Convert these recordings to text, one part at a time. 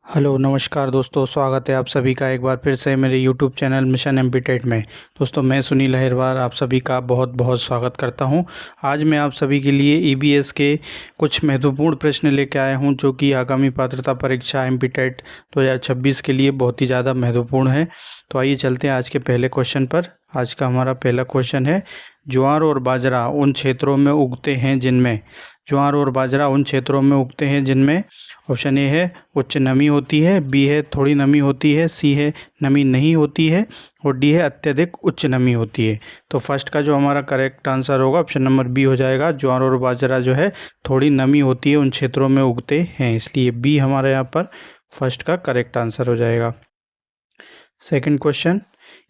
Hello नमस्कार दोस्तों, स्वागत है आप सभी का एक बार फिर से मेरे यूट्यूब चैनल मिशन एमपीटेट में। दोस्तों मैं सुनील अहिरवार आप सभी का बहुत बहुत स्वागत करता हूं। आज मैं आप सभी के लिए ईबीएस के कुछ महत्वपूर्ण प्रश्न लेकर आया हूं जो कि आगामी पात्रता परीक्षा एमपीटेट 2026 के लिए बहुत ही ज़्यादा महत्वपूर्ण है। तो आइए चलते हैं आज के पहले क्वेश्चन पर। आज का हमारा पहला क्वेश्चन है, ज्वार और बाजरा उन क्षेत्रों में उगते हैं जिनमें ऑप्शन ए है उच्च नमी होती है, बी है थोड़ी नमी होती है, सी है नमी नहीं होती है और डी है अत्यधिक उच्च नमी होती है। तो फर्स्ट का जो हमारा करेक्ट आंसर होगा ऑप्शन नंबर बी हो जाएगा। ज्वार और बाजरा जो है थोड़ी नमी होती है उन क्षेत्रों में उगते हैं, इसलिए बी हमारा यहाँ पर फर्स्ट का करेक्ट आंसर हो जाएगा। सेकंड क्वेश्चन,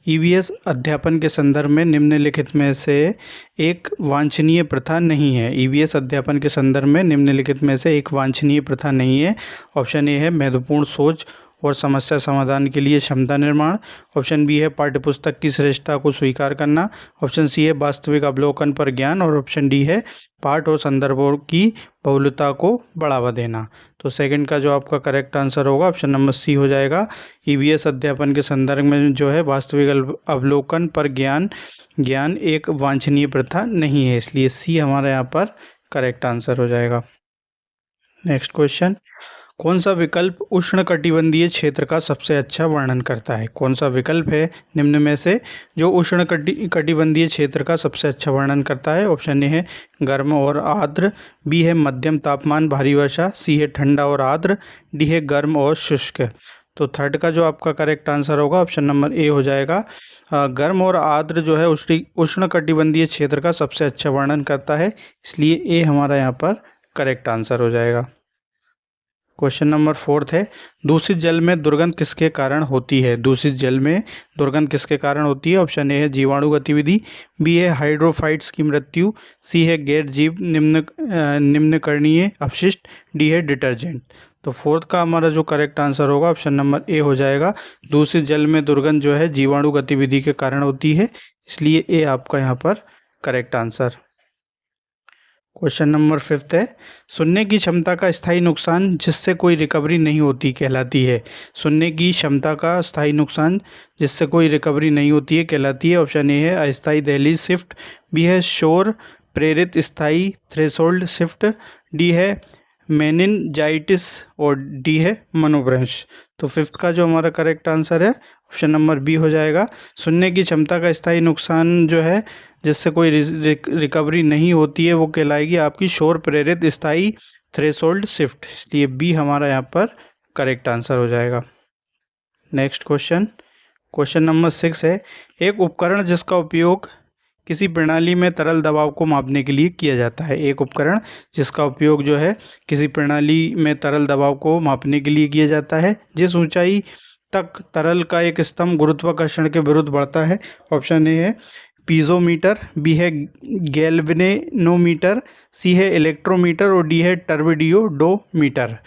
ईवीएस अध्यापन के संदर्भ में निम्नलिखित में से एक वांछनीय प्रथा नहीं है। ईवीएस अध्यापन के संदर्भ में निम्नलिखित में से एक वांछनीय प्रथा नहीं है। ऑप्शन ए है महत्वपूर्ण सोच और समस्या समाधान के लिए क्षमता निर्माण। ऑप्शन बी है पाठ्यपुस्तक की श्रेष्ठता को स्वीकार करना। ऑप्शन सी है वास्तविक अवलोकन पर ज्ञान और ऑप्शन डी है पाठ और संदर्भों की बहुलता को बढ़ावा देना। तो सेकंड का जो आपका करेक्ट आंसर होगा ऑप्शन नंबर सी हो जाएगा। ईवीएस अध्यापन के संदर्भ में जो है वास्तविक अवलोकन पर ज्ञान एक वांछनीय प्रथा नहीं है, इसलिए सी हमारा यहाँ पर करेक्ट आंसर हो जाएगा। नेक्स्ट क्वेश्चन, कौन सा विकल्प उष्णकटिबंधीय क्षेत्र का सबसे अच्छा वर्णन करता है? कौन सा विकल्प है निम्न में से जो उष्णकटिबंधीय क्षेत्र का सबसे अच्छा वर्णन करता है? ऑप्शन ए है गर्म और आर्द्र, बी है मध्यम तापमान भारी वर्षा, सी है ठंडा और आर्द्र, डी है गर्म और शुष्क। तो थर्ड का जो आपका करेक्ट आंसर होगा ऑप्शन नंबर ए हो जाएगा। गर्म और आर्द्र जो है उष्णकटिबंधीय क्षेत्र का सबसे अच्छा वर्णन करता है, इसलिए ए हमारा यहाँ पर करेक्ट आंसर हो जाएगा। क्वेश्चन नंबर फोर्थ है, दूषित जल में दुर्गंध किसके कारण होती है? दूषित जल में दुर्गंध किसके कारण होती है? ऑप्शन ए है जीवाणु गतिविधि, बी है हाइड्रोफाइट्स की मृत्यु, सी है गैर जीव निम्नकरणीय अपशिष्ट, डी है डिटर्जेंट। तो फोर्थ का हमारा जो करेक्ट आंसर होगा ऑप्शन नंबर ए हो जाएगा। दूषित जल में दुर्गंध जो है जीवाणु गतिविधि के कारण होती है, इसलिए ए आपका यहाँ पर correct answer. Question number fifth है, सुनने की क्षमता का स्थायी नुकसान जिससे कोई रिकवरी नहीं होती कहलाती है। सुनने की क्षमता का स्थायी नुकसान जिससे कोई रिकवरी नहीं होती है कहलाती है। ऑप्शन ए है अस्थायी दहलीज शिफ्ट, बी है शोर प्रेरित स्थायी थ्रेशोल्ड शिफ्ट, डी है मेनिनजाइटिस और डी है मनोभ्रंश। तो फिफ्थ का जो हमारा करेक्ट आंसर है ऑप्शन नंबर बी हो जाएगा। सुनने की क्षमता का स्थायी नुकसान जो है जिससे कोई रिकवरी नहीं होती है वो कहलाएगी आपकी शोर प्रेरित स्थायी थ्रेशोल्ड शिफ्ट, इसलिए बी हमारा यहाँ पर करेक्ट आंसर हो जाएगा। नेक्स्ट क्वेश्चन, क्वेश्चन नंबर 6 है, एक उपकरण जिसका उपयोग किसी प्रणाली में तरल दबाव को मापने के लिए किया जाता है। एक उपकरण जिसका उपयोग जो है किसी प्रणाली में तरल दबाव को मापने के लिए किया जाता है। जिस ऊंचाई तक तरल का एक स्तंभ गुरुत्वाकर्षण के विरुद्ध बढ़ता है। ऑप्शन ए है पीजोमीटर, बी है गैल्वेनोमीटर, सी है इलेक्ट्रोमीटर और डी है टर्बिडियोडोमीटर।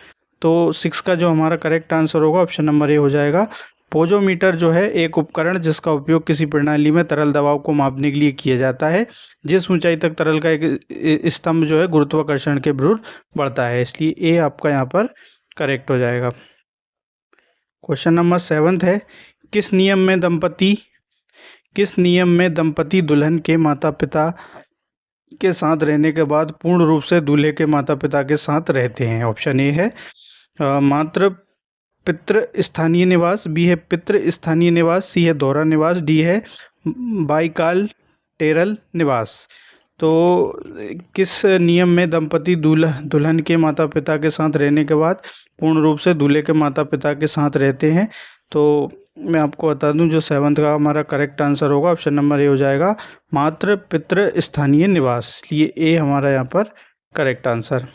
तो 6 का जो हमारा करेक्ट आंसर होगा ऑप्शन नंबर ए हो जाएगा। पोजोमीटर जो है एक उपकरण जिसका उपयोग किसी प्रणाली में तरल दबाव को मापने के लिए किया जाता है। जिस ऊंचाई तक तरल का एक स्तंभ जो है गुरुत्वाकर्षण के विरुद्ध बढ़ता है, इसलिए ए आपका यहाँ पर करेक्ट हो जाएगा। क्वेश्चन नंबर 7 है, किस नियम में दंपति दुल्हन के माता पिता के साथ रहने के बाद पूर्ण रूप से दूल्हे के माता पिता के साथ रहते हैं? ऑप्शन ए है मात्र पितृ स्थानीय निवास, बी है पितृ स्थानीय निवास, सी है दोहरा निवास, डी है बाइकालटेरल निवास। तो किस नियम में दंपति दुल्हन के माता पिता के साथ रहने के बाद पूर्ण रूप से दूल्हे के माता पिता के साथ रहते हैं? तो मैं आपको बता दूं जो 7th का हमारा करेक्ट आंसर होगा ऑप्शन नंबर ए हो जाएगा, मात्र पितृ स्थानीय निवास, इसलिए ए हमारा यहाँ पर करेक्ट आंसर।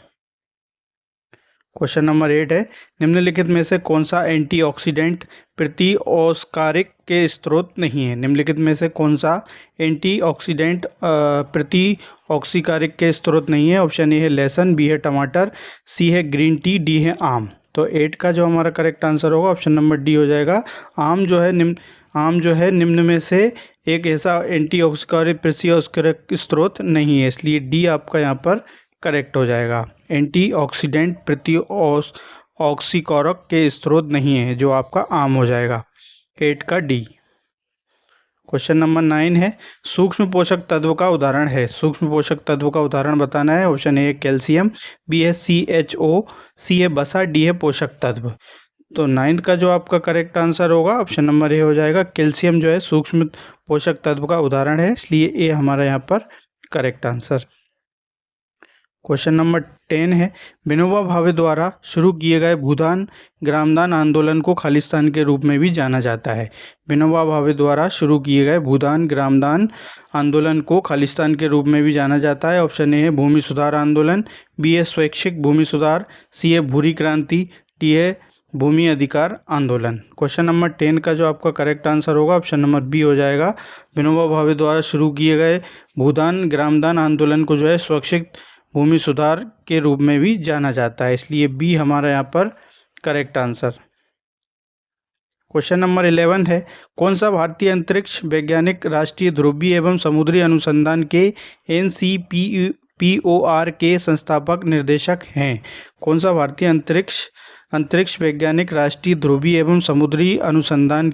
क्वेश्चन नंबर 8 है, निम्नलिखित में से कौन सा एंटीऑक्सीडेंट प्रतिओस्कारिक के स्रोत नहीं है? निम्नलिखित में से कौन सा एंटीऑक्सीडेंट प्रतिओक्सीकारिक के स्रोत नहीं है? ऑप्शन ए है लहसुन, बी है टमाटर, सी है ग्रीन टी, डी है आम। तो 8 का जो हमारा करेक्ट आंसर होगा ऑप्शन नंबर डी हो जाएगा। आम जो है निम्न में से एक ऐसा एंटीऑक्सीकारिक प्रतिओस्कारिक स्रोत नहीं है, इसलिए डी आपका यहाँ पर करेक्ट हो जाएगा। एंटीऑक्सीडेंट ऑक्सीकॉरक के स्रोत नहीं है, जो आपका आम हो जाएगा 8 का डी। क्वेश्चन नंबर 9 है, सूक्ष्म पोषक तत्व का उदाहरण है। सूक्ष्म पोषक तत्व का उदाहरण बताना है। ऑप्शन ए कैल्शियम, बी है CHO, सी है बसा, डी है पोषक तत्व। तो 9th का जो आपका करेक्ट आंसर होगा ऑप्शन नंबर ए हो जाएगा। कैल्शियम जो है सूक्ष्म पोषक तत्व का उदाहरण है, इसलिए ए हमारा यहाँ पर करेक्ट आंसर। क्वेश्चन नंबर 10 है, विनोबा भावे द्वारा शुरू किए गए भूदान ग्रामदान आंदोलन को खालिस्तान के रूप में भी जाना जाता है। विनोबा भावे द्वारा शुरू किए गए भूदान ग्रामदान आंदोलन को खालिस्तान के रूप में भी जाना जाता है। ऑप्शन ए है भूमि सुधार आंदोलन, बी है स्वैच्छिक भूमि सुधार, सी है भूरी क्रांति, डी है भूमि अधिकार आंदोलन। क्वेश्चन नंबर 10 का जो आपका करेक्ट आंसर होगा ऑप्शन नंबर बी हो जाएगा। विनोबा भावे द्वारा शुरू किए गए भूदान ग्रामदान आंदोलन को जो है स्वैच्छिक भूमि सुधार के रूप में भी जाना जाता है, इसलिए बी हमारा यहाँ पर करेक्ट आंसर। क्वेश्चन नंबर 11 है, कौन सा भारतीय अंतरिक्ष वैज्ञानिक राष्ट्रीय ध्रुवीय एवं समुद्री अनुसंधान के NCPOR के संस्थापक निर्देशक हैं? कौन सा भारतीय अंतरिक्ष वैज्ञानिक राष्ट्रीय ध्रुवीय एवं समुद्री अनुसंधान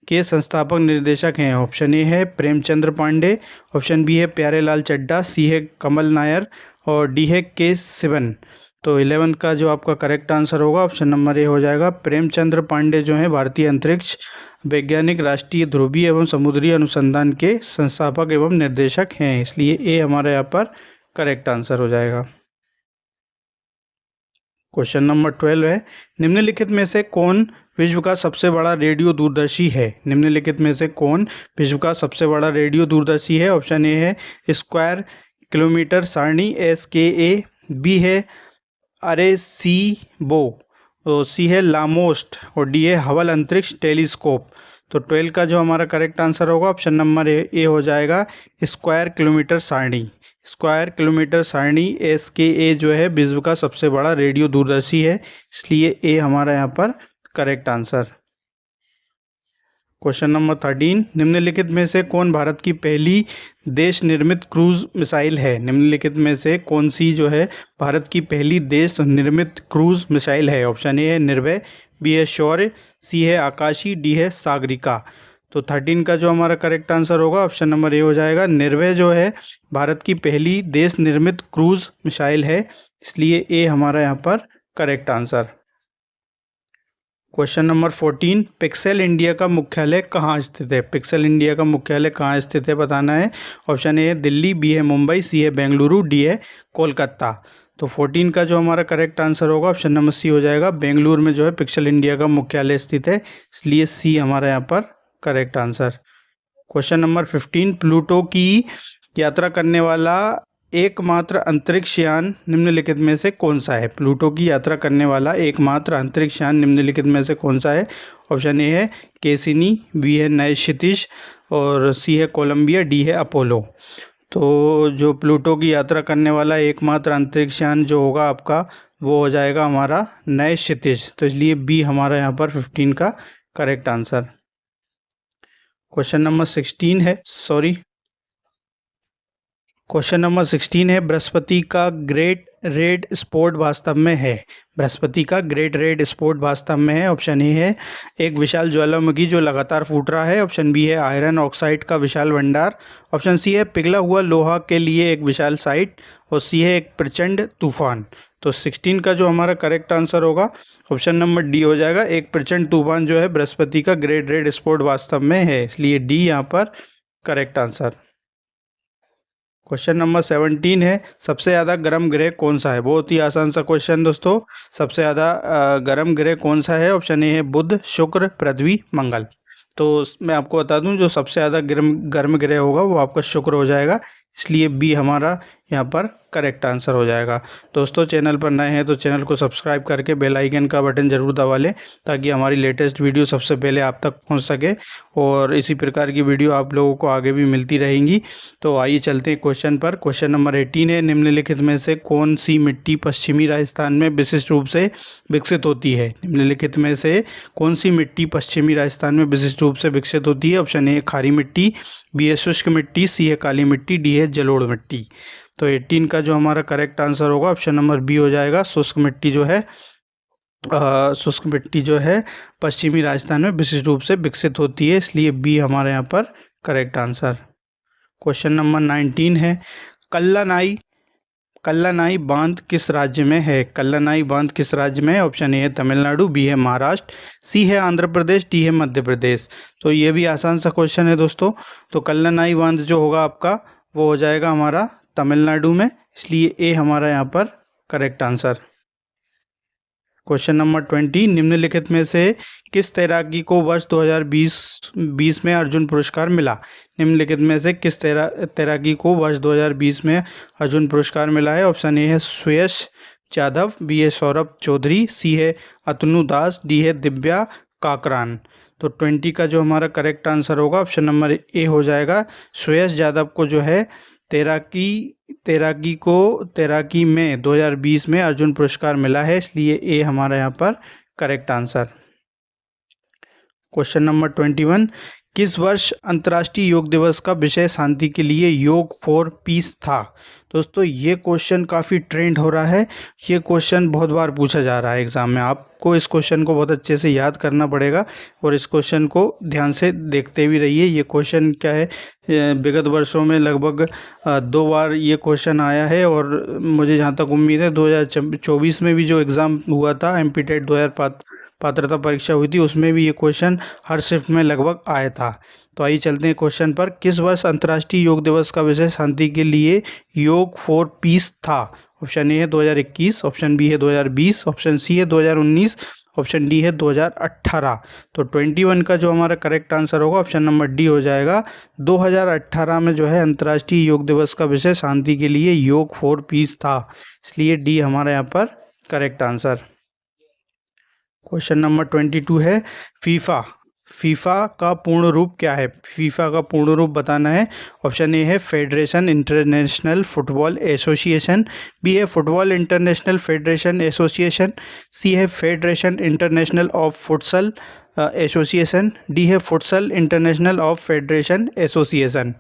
के संस्थापक निर्देशक हैं? ऑप्शन ए है प्रेमचंद्र पांडे, ऑप्शन बी है प्यारेलाल चड्ढा, सी है कमल नायर और डी है के सिवन। तो 11 का जो आपका करेक्ट आंसर होगा ऑप्शन नंबर ए हो जाएगा। प्रेमचंद्र पांडे जो है भारतीय अंतरिक्ष वैज्ञानिक राष्ट्रीय ध्रुवीय एवं समुद्री अनुसंधान के संस्थापक एवं निर्देशक हैं, इसलिए ए हमारे यहाँ पर करेक्ट आंसर हो जाएगा। क्वेश्चन नंबर 12 है, निम्नलिखित में से कौन विश्व का सबसे बड़ा रेडियो दूरदर्शी है? निम्नलिखित में से कौन विश्व का सबसे बड़ा रेडियो दूरदर्शी है? ऑप्शन ए है स्क्वायर किलोमीटर सारणी SKA, बी है अरेसीबो, सी है लामोस्ट और डी है हबल अंतरिक्ष टेलीस्कोप। तो 12 का जो हमारा करेक्ट आंसर होगा ऑप्शन नंबर ए हो जाएगा स्क्वायर किलोमीटर सारणी। स्क्वायर किलोमीटर सारणी SKA जो है विश्व का सबसे बड़ा रेडियो दूरदर्शी है, इसलिए ए हमारा यहाँ पर करेक्ट आंसर। क्वेश्चन नंबर 13, निम्नलिखित में से कौन भारत की पहली देश निर्मित क्रूज मिसाइल है? निम्नलिखित में से कौन सी जो है भारत की पहली देश निर्मित क्रूज मिसाइल है? ऑप्शन ए है निर्भय, बी है शौर्य, सी है आकाशी, डी है सागरिका। तो 13 का जो हमारा करेक्ट आंसर होगा ऑप्शन नंबर ए हो जाएगा। निर्भय जो है भारत की पहली देश निर्मित क्रूज मिसाइल है, इसलिए ए हमारा यहाँ पर correct answer. Question number 14, pixel India का मुख्यालय कहाँ स्थित है? पिक्सेल इंडिया का मुख्यालय कहाँ स्थित है बताना है। ऑप्शन ए है दिल्ली, बी है मुंबई, सी है बेंगलुरु, डी है कोलकाता। तो 14 का जो हमारा करेक्ट आंसर होगा ऑप्शन नंबर सी हो जाएगा। बेंगलुरु में जो है पिक्सेल इंडिया का मुख्यालय स्थित है, इसलिए सी हमारा यहाँ पर correct answer. Question number 15, Pluto की यात्रा करने वाला एकमात्र अंतरिक्ष यान निम्नलिखित में से कौन सा है? प्लूटो की यात्रा करने वाला एकमात्र अंतरिक्ष यान निम्नलिखित में से कौन सा है? ऑप्शन ए है कैसिनी, बी है नए क्षितिज और सी है कोलंबिया, डी है अपोलो। तो जो प्लूटो की यात्रा करने वाला एकमात्र अंतरिक्ष यान जो होगा आपका वो हो जाएगा हमारा नए क्षितिज, तो इसलिए बी हमारा यहाँ पर 15 का करेक्ट आंसर। क्वेश्चन नंबर 16 है, क्वेश्चन नंबर 16 है, बृहस्पति का ग्रेट रेड स्पॉट वास्तव में है? बृहस्पति का ग्रेट रेड स्पॉट वास्तव में है। ऑप्शन ए है एक विशाल ज्वालामुखी जो लगातार फूट रहा है, ऑप्शन बी है आयरन ऑक्साइड का विशाल भंडार, ऑप्शन सी है पिघला हुआ लोहा के लिए एक विशाल साइट और सी है एक प्रचंड तूफान। तो 16 का जो हमारा करेक्ट आंसर होगा ऑप्शन नंबर डी हो जाएगा। एक प्रचंड तूफान जो है बृहस्पति का ग्रेट रेड स्पॉट वास्तव में है, इसलिए डी यहाँ पर करेक्ट आंसर। क्वेश्चन नंबर 17 है, सबसे ज़्यादा गर्म ग्रह कौन सा है? बहुत ही आसान सा क्वेश्चन दोस्तों। सबसे ज़्यादा गर्म ग्रह कौन सा है? ऑप्शन ए है बुध, शुक्र, पृथ्वी, मंगल। तो मैं आपको बता दूं जो सबसे ज़्यादा गर्म ग्रह होगा वो आपका शुक्र हो जाएगा, इसलिए बी हमारा यहाँ पर करेक्ट आंसर हो जाएगा। दोस्तों चैनल पर नए हैं तो चैनल को सब्सक्राइब करके बेल आइकन का बटन ज़रूर दबा लें ताकि हमारी लेटेस्ट वीडियो सबसे पहले आप तक पहुँच सके और इसी प्रकार की वीडियो आप लोगों को आगे भी मिलती रहेंगी। तो आइए चलते हैं क्वेश्चन पर। क्वेश्चन नंबर 18 है, निम्नलिखित में से कौन सी मिट्टी पश्चिमी राजस्थान में विशिष्ट रूप से विकसित होती है? निम्नलिखित में से कौन सी मिट्टी पश्चिमी राजस्थान में विशिष्ट रूप से विकसित होती है? ऑप्शन ए खारी मिट्टी, बी है शुष्क मिट्टी, सी है काली मिट्टी, डी है जलोढ़ मिट्टी। तो 18 का जो हमारा करेक्ट आंसर होगा ऑप्शन नंबर बी हो जाएगा। शुष्क मिट्टी जो है शुष्क मिट्टी जो है पश्चिमी राजस्थान में विशेष रूप से विकसित होती है, इसलिए बी हमारे यहाँ पर करेक्ट आंसर। क्वेश्चन नंबर 19 है, कल्लानाई कल्लानाई बांध किस राज्य में है? कल्लानाई बांध किस राज्य में है? ऑप्शन ए है तमिलनाडु, बी है महाराष्ट्र, सी है आंध्र प्रदेश, डी है मध्य प्रदेश। तो ये भी आसान सा क्वेश्चन है दोस्तों। तो कल्लानाई बांध जो होगा आपका वो हो जाएगा हमारा तमिलनाडु में, इसलिए ए हमारा यहाँ पर करेक्ट आंसर। क्वेश्चन नंबर 20, निम्नलिखित में से किस तैराकी को वर्ष 2020 में अर्जुन पुरस्कार मिला? निम्नलिखित में से किस तैराकी को वर्ष 2020 में अर्जुन पुरस्कार मिला है? ऑप्शन ए है सुयश यादव, बी है सौरभ चौधरी, सी है अतनु दास, डी है दिव्या काकरान। तो 20 का जो हमारा करेक्ट आंसर होगा ऑप्शन नंबर ए हो जाएगा। सुयश यादव को जो है तैराकी में 2020 में अर्जुन पुरस्कार मिला है, इसलिए ए हमारा यहाँ पर करेक्ट आंसर। क्वेश्चन नंबर 21, किस वर्ष अंतर्राष्ट्रीय योग दिवस का विषय शांति के लिए योग फॉर पीस था? दोस्तों ये क्वेश्चन काफ़ी ट्रेंड हो रहा है, ये क्वेश्चन बहुत बार पूछा जा रहा है एग्ज़ाम में। आपको इस क्वेश्चन को बहुत अच्छे से याद करना पड़ेगा और इस क्वेश्चन को ध्यान से देखते भी रहिए। ये क्वेश्चन क्या है, विगत वर्षों में लगभग 2 बार ये क्वेश्चन आया है और मुझे जहाँ तक उम्मीद है 2024 में भी जो एग्ज़ाम हुआ था एमपी टेट 2005 पात्रता परीक्षा हुई थी, उसमें भी ये क्वेश्चन हर शिफ्ट में लगभग आया था। तो आइए चलते हैं क्वेश्चन पर। किस वर्ष अंतर्राष्ट्रीय योग दिवस का विषय शांति के लिए योग फॉर पीस था? ऑप्शन ए है 2021, ऑप्शन बी है 2020, ऑप्शन सी है 2019, ऑप्शन डी है 2018। तो 21 का जो हमारा करेक्ट आंसर होगा ऑप्शन नंबर डी हो जाएगा। 2018 में जो है अंतर्राष्ट्रीय योग दिवस का विषय शांति के लिए योग फॉर पीस था, इसलिए डी हमारा यहाँ पर करेक्ट आंसर। क्वेश्चन नंबर 22 है, फीफा का पूर्ण रूप क्या है? फीफा का पूर्ण रूप बताना है। ऑप्शन ए है federation international football association, B है football international federation association, C है federation international of futsal association, D है futsal international of federation association.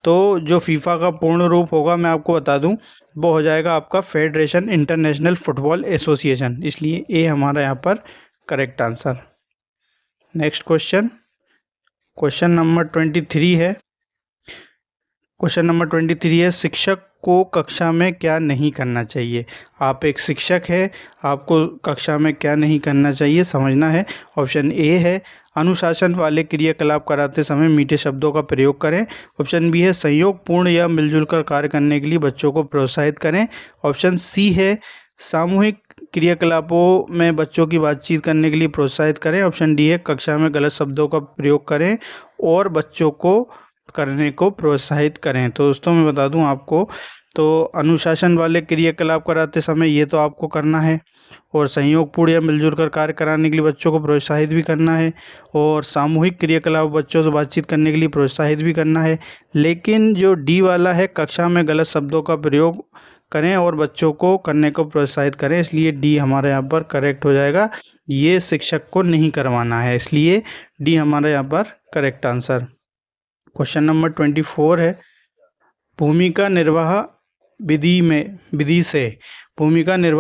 तो जो फीफा का पूर्ण रूप होगा मैं आपको बता दूं, वो हो जाएगा आपका फेडरेशन इंटरनेशनल फुटबॉल एसोसिएशन, इसलिए ए हमारा यहाँ पर correct answer. Next question number 23 है। क्वेश्चन नंबर 23 है, शिक्षक को कक्षा में क्या नहीं करना चाहिए? आप एक शिक्षक है, आपको कक्षा में क्या नहीं करना चाहिए समझना है। ऑप्शन ए है अनुशासन वाले क्रियाकलाप कराते समय मीठे शब्दों का प्रयोग करें। ऑप्शन बी है संयोगपूर्ण या मिलजुल कर कार्य करने के लिए बच्चों को प्रोत्साहित करें। ऑप्शन सी है सामूहिक क्रियाकलापों में बच्चों की बातचीत करने के लिए प्रोत्साहित करें। ऑप्शन डी है कक्षा में गलत शब्दों का प्रयोग करें और बच्चों को करने को प्रोत्साहित करें। तो दोस्तों मैं बता दूं आपको, तो अनुशासन वाले क्रियाकलाप कराते समय ये तो आपको करना है, और संयोगपूर्ण या मिलजुल कर कार्य कराने के लिए बच्चों को प्रोत्साहित भी करना है, और सामूहिक क्रियाकलाप बच्चों से बातचीत करने के लिए प्रोत्साहित भी करना है। लेकिन जो डी वाला है कक्षा में गलत शब्दों का प्रयोग करें और बच्चों को करने को प्रोत्साहित करें, इसलिए डी हमारे यहाँ पर करेक्ट हो जाएगा। ये शिक्षक को नहीं करवाना है, इसलिए डी हमारे यहाँ पर करेक्ट आंसर। क्वेश्चन नंबर 24 है, भूमिका निर्वाह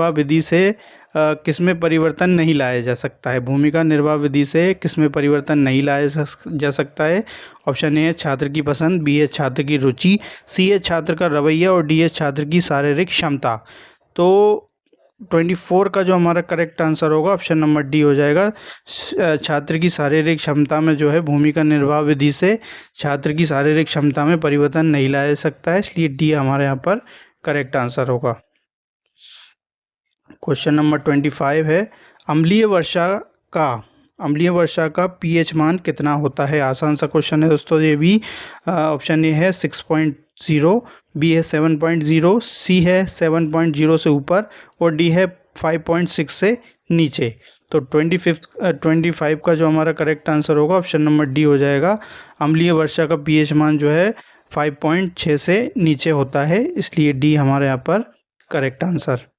विधि से किसमें परिवर्तन नहीं लाया जा सकता है? भूमिका निर्वाह विधि से किसमें परिवर्तन नहीं लाया जा सकता है? ऑप्शन ए है छात्र की पसंद, बी है छात्र की रुचि, सी है छात्र का रवैया, और डी है छात्र की शारीरिक क्षमता। तो 24 का जो हमारा करेक्ट आंसर होगा ऑप्शन नंबर डी हो जाएगा। छात्र की शारीरिक क्षमता में जो है भूमिका निर्वाह विधि से छात्र की शारीरिक क्षमता में परिवर्तन नहीं लाया जा सकता है, इसलिए डी हमारे यहाँ पर करेक्ट आंसर होगा। क्वेश्चन नंबर 25 है, अम्लीय वर्षा का पीएच मान कितना होता है? आसान सा क्वेश्चन है दोस्तों ये भी। ऑप्शन ए है 6.0, बी है 7.0, सी है 7.0 से ऊपर, और डी है 5.6 से नीचे। तो 25 का जो हमारा करेक्ट आंसर होगा ऑप्शन नंबर डी हो जाएगा। अम्लीय वर्षा का पीएच मान जो है 5.6 से नीचे होता है, इसलिए डी हमारे यहाँ पर करेक्ट आंसर।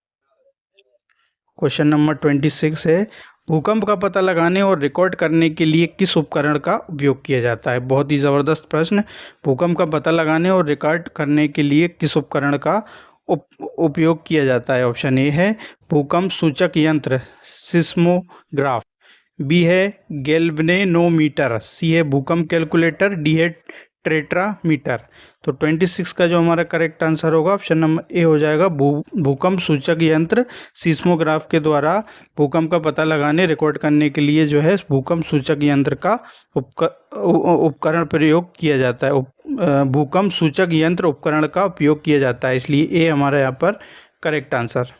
क्वेश्चन नंबर 26 है, भूकंप का पता लगाने और रिकॉर्ड करने के लिए किस उपकरण का उपयोग किया जाता है? बहुत ही ज़बरदस्त प्रश्न। भूकंप का पता लगाने और रिकॉर्ड करने के लिए किस उपकरण का उपयोग किया जाता है? ऑप्शन ए है भूकंप सूचक यंत्र सिस्मोग्राफ, बी है गैल्वेनोमीटर, सी है भूकंप कैलकुलेटर, डी है ट्रेट्रामीटर। तो 26 का जो हमारा करेक्ट आंसर होगा ऑप्शन नंबर ए हो जाएगा भूकंप सूचक यंत्र सिस्मोग्राफ के द्वारा भूकंप का पता लगाने रिकॉर्ड करने के लिए जो है भूकंप सूचक यंत्र का उपकरण प्रयोग किया जाता है। भूकंप सूचक यंत्र उपकरण का उपयोग किया जाता है, इसलिए ए हमारा यहाँ पर करेक्ट आंसर।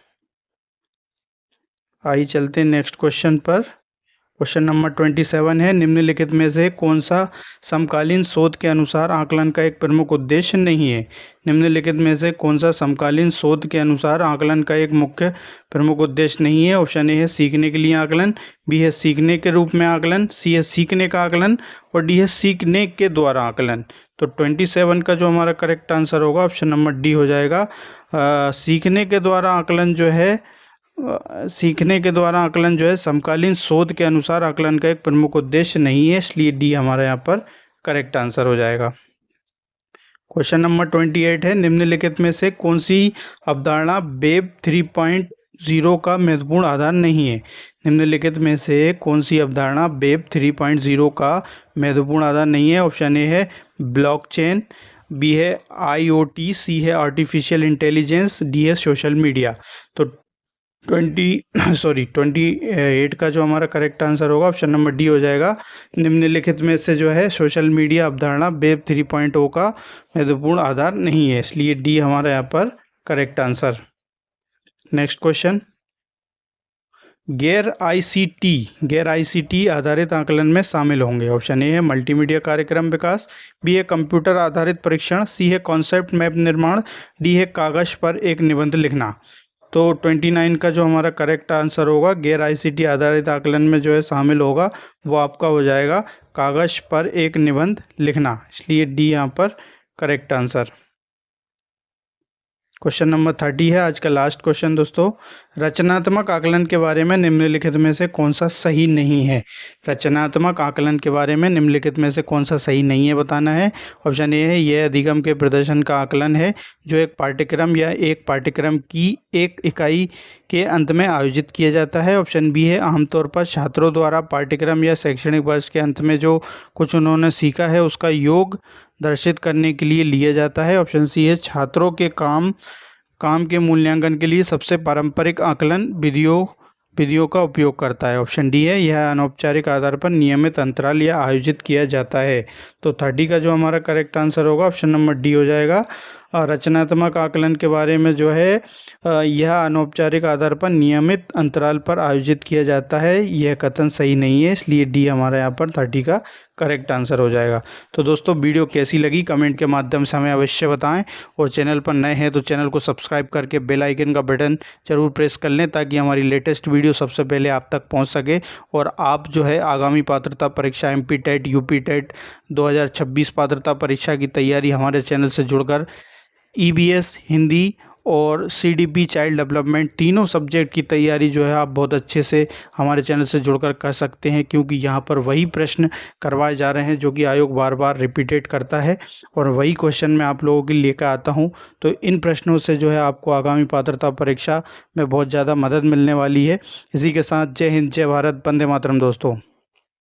आइए चलते हैं नेक्स्ट क्वेश्चन पर। क्वेश्चन नंबर 27 है, निम्नलिखित में से कौन सा समकालीन शोध के अनुसार आकलन का एक प्रमुख उद्देश्य नहीं है? निम्नलिखित में से कौन सा समकालीन शोध के अनुसार आकलन का एक मुख्य प्रमुख उद्देश्य नहीं है? ऑप्शन ए है सीखने के लिए आकलन, बी है सीखने के रूप में आकलन, सी है सीखने का आकलन और डी है सीखने के द्वारा आकलन। तो 27 का जो हमारा करेक्ट आंसर होगा ऑप्शन नंबर डी हो जाएगा। सीखने के द्वारा आकलन जो है सीखने के द्वारा आकलन जो है समकालीन शोध के अनुसार आकलन का एक प्रमुख उद्देश्य नहीं है, इसलिए डी हमारा यहाँ पर करेक्ट आंसर हो जाएगा। क्वेश्चन नंबर 28 है, निम्नलिखित में से कौन सी अवधारणा वेब 3.0 का महत्वपूर्ण आधार नहीं है? निम्नलिखित में से कौन सी अवधारणा वेब 3.0 का महत्वपूर्ण आधार नहीं है? ऑप्शन ए है ब्लॉकचेन, बी है IoT, सी है आर्टिफिशियल इंटेलिजेंस, डी है सोशल मीडिया। तो 28 का जो हमारा करेक्ट आंसर होगा ऑप्शन नंबर डी हो जाएगा। निम्नलिखित में से जो है सोशल मीडिया अवधारणा वेब 3.0 का महत्वपूर्ण आधार नहीं है, इसलिए डी हमारा यहाँ पर करेक्ट आंसर। नेक्स्ट क्वेश्चन, गैर आईसीटी आधारित आकलन में शामिल होंगे? ऑप्शन ए है मल्टीमीडिया कार्यक्रम विकास, बी है कंप्यूटर आधारित परीक्षण, सी है कॉन्सेप्ट मैप निर्माण, डी है कागज पर एक निबंध लिखना। तो 29 का जो हमारा करेक्ट आंसर होगा गैर आईसीटी आधारित आकलन में जो है शामिल होगा वो आपका हो जाएगा कागज पर एक निबंध लिखना, इसलिए डी यहाँ पर करेक्ट आंसर। क्वेश्चन नंबर 30 है आज का लास्ट क्वेश्चन दोस्तों। रचनात्मक आकलन के बारे में निम्नलिखित में से कौन सा सही नहीं है? रचनात्मक आकलन के बारे में निम्नलिखित में से कौन सा सही नहीं है बताना है। ऑप्शन ए है यह अधिगम के प्रदर्शन का आकलन है जो एक पाठ्यक्रम या एक पाठ्यक्रम की एक इकाई के अंत में आयोजित किया जाता है। ऑप्शन बी है आमतौर पर छात्रों द्वारा पाठ्यक्रम या शैक्षणिक वर्ष के अंत में जो कुछ उन्होंने सीखा है उसका योग दर्शित करने के लिए लिया जाता है। ऑप्शन सी है छात्रों के काम के मूल्यांकन के लिए सबसे पारंपरिक आकलन विधियों का उपयोग करता है। ऑप्शन डी है यह अनौपचारिक आधार पर नियमित अंतराल या आयोजित किया जाता है। तो 30 का जो हमारा करेक्ट आंसर होगा ऑप्शन नंबर डी हो जाएगा। रचनात्मक आकलन के बारे में जो है यह अनौपचारिक आधार पर नियमित अंतराल पर आयोजित किया जाता है, यह कथन सही नहीं है, इसलिए डी हमारा यहाँ पर 30 का करेक्ट आंसर हो जाएगा। तो दोस्तों वीडियो कैसी लगी कमेंट के माध्यम से हमें अवश्य बताएं और चैनल पर नए हैं तो चैनल को सब्सक्राइब करके बेल आइकन का बटन जरूर प्रेस कर लें ताकि हमारी लेटेस्ट वीडियो सबसे पहले आप तक पहुंच सके और आप जो है आगामी पात्रता परीक्षा MP टेट UP टेट 2026 पात्रता परीक्षा की तैयारी हमारे चैनल से जुड़कर EBS हिंदी और CDP चाइल्ड डेवलपमेंट तीनों सब्जेक्ट की तैयारी जो है आप बहुत अच्छे से हमारे चैनल से जुड़कर कर सकते हैं, क्योंकि यहाँ पर वही प्रश्न करवाए जा रहे हैं जो कि आयोग बार बार रिपीटेड करता है और वही क्वेश्चन मैं आप लोगों के लिए लेकर आता हूँ। तो इन प्रश्नों से जो है आपको आगामी पात्रता परीक्षा में बहुत ज़्यादा मदद मिलने वाली है। इसी के साथ जय हिंद, जय भारत, वंदे मातरम दोस्तों।